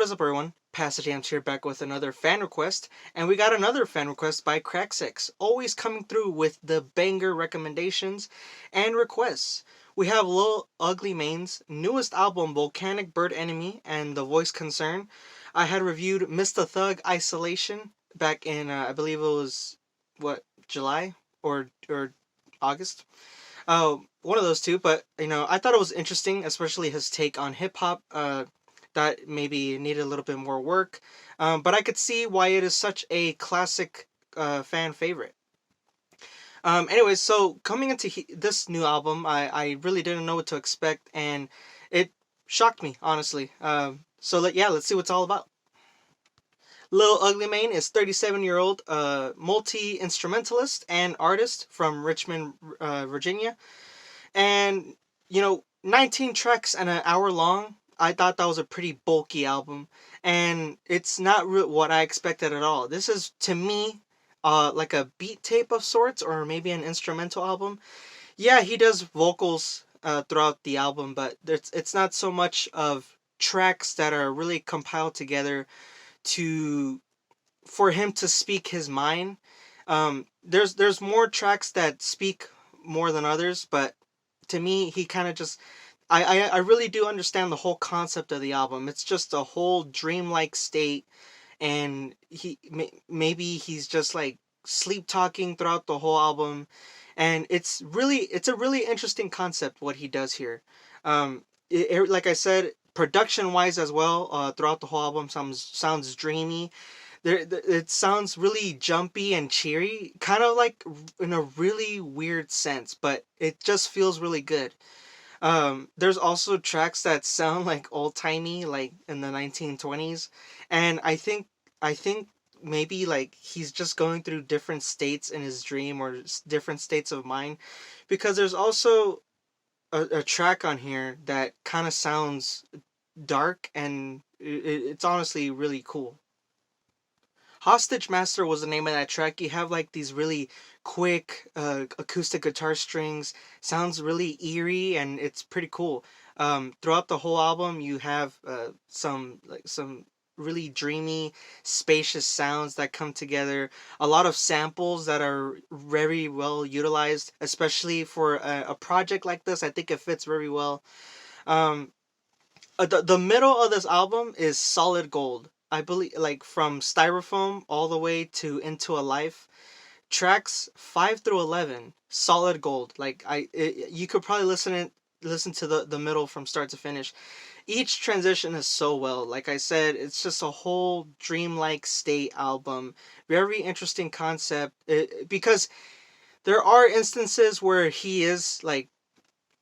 is up, everyone? Pastor JAMZ here, back with another fan request, and we got another fan request by Crack6, always coming through with the banger recommendations and requests. We have Lil Ugly Mane's newest album, Volcanic Bird Enemy and The Voice Concern. I had reviewed Mr. Thug Isolation back in, I believe it was, July or August? One of those two, but I thought it was interesting, especially his take on hip hop. That maybe needed a little bit more work, but I could see why it is such a classic fan favorite. Anyways, so coming into this new album, I really didn't know what to expect, and it shocked me, honestly. Let's see what it's all about. Lil Ugly Mane is 37-year-old multi-instrumentalist and artist from Richmond, Virginia. And, 19 tracks and an hour long. I thought that was a pretty bulky album. And it's not what I expected at all. This is, to me, like a beat tape of sorts, or maybe an instrumental album. Yeah, he does vocals throughout the album, but it's not so much of tracks that are really compiled together for him to speak his mind. There's more tracks that speak more than others, but to me, he kind of just, I really do understand the whole concept of the album. It's just a whole dreamlike state, and maybe he's just like sleep talking throughout the whole album, and it's a really interesting concept what he does here. Like I said, production wise as well, throughout the whole album sounds dreamy. It sounds really jumpy and cheery, kind of like in a really weird sense, but it just feels really good. There's also tracks that sound like old-timey, like in the 1920s, and I think maybe like he's just going through different states in his dream, or different states of mind, because there's also a track on here that kind of sounds dark, and it's honestly really cool. Hostage Master was the name of that track. You have like these really quick acoustic guitar strings. Sounds really eerie, and it's pretty cool. Throughout the whole album, you have some really dreamy, spacious sounds that come together. A lot of samples that are very well utilized, especially for a project like this. I think it fits very well. The middle of this album is solid gold. I believe, like from Styrofoam all the way to Into a Life, tracks 5 through 11, solid gold. Like you could probably listen to the middle from start to finish. Each transition is so well. Like I said, it's just a whole dreamlike state album. Very interesting concept, because there are instances where he is like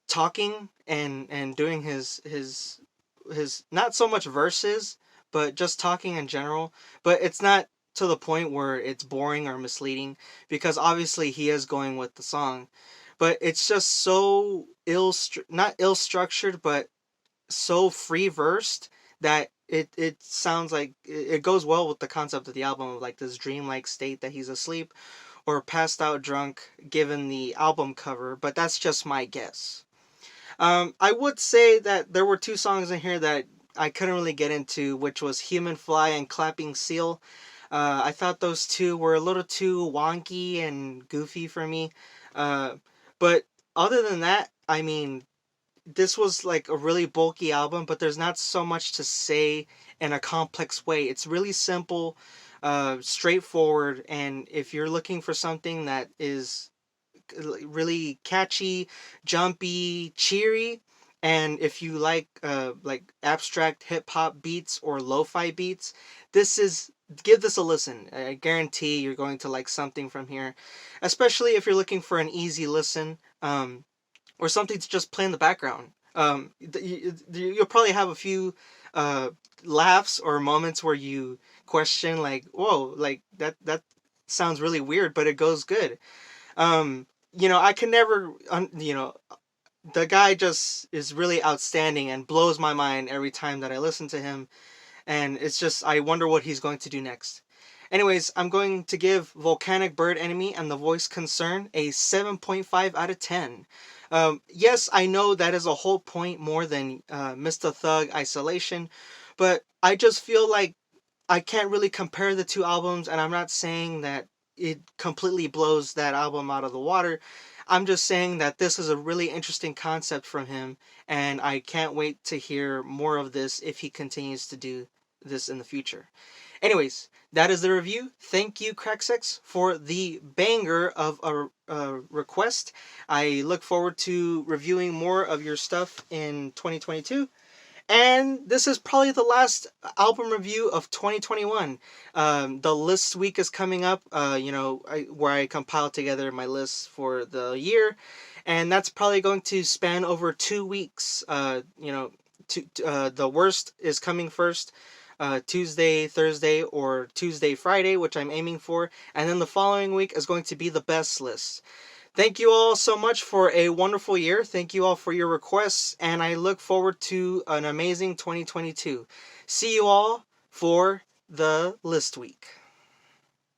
talking and doing his not so much verses, but just talking in general. But it's not to the point where it's boring or misleading, because obviously he is going with the song. But it's just so not ill-structured, but so free-versed that it sounds like it goes well with the concept of the album, of like this dreamlike state that he's asleep or passed out drunk, given the album cover. But that's just my guess. I would say that there were two songs in here that I couldn't really get into, which was Human Fly and Clapping Seal. I thought those two were a little too wonky and goofy for me. But other than that, I mean, this was like a really bulky album, but there's not so much to say in a complex way. It's really simple, straightforward, and if you're looking for something that is really catchy, jumpy, cheery, and if you like abstract hip hop beats or lo-fi beats, give this a listen. I guarantee you're going to like something from here, especially if you're looking for an easy listen, or something to just play in the background. You'll probably have a few laughs or moments where you question, like, whoa, like that sounds really weird, but it goes good. I can never, the guy just is really outstanding and blows my mind every time that I listen to him. And it's just, I wonder what he's going to do next. Anyways, I'm going to give Volcanic Bird Enemy and The Voice Concern a 7.5 out of 10. Yes, I know that is a whole point more than Mr. Thug Isolation, But I just feel like I can't really compare the two albums, and I'm not saying that it completely blows that album out of the water. I'm just saying that this is a really interesting concept from him, and I can't wait to hear more of this if he continues to do this in the future. Anyways, that is the review. Thank you, Cracksex, for the banger of a request. I look forward to reviewing more of your stuff in 2022. And this is probably the last album review of 2021. The list week is coming up, where I compile together my lists for the year. And that's probably going to span over 2 weeks. The worst is coming first. Tuesday, Thursday, or Tuesday, Friday, which I'm aiming for. And then the following week is going to be the best list. Thank you all so much for a wonderful year. Thank you all for your requests, and I look forward to an amazing 2022. See you all for the list week.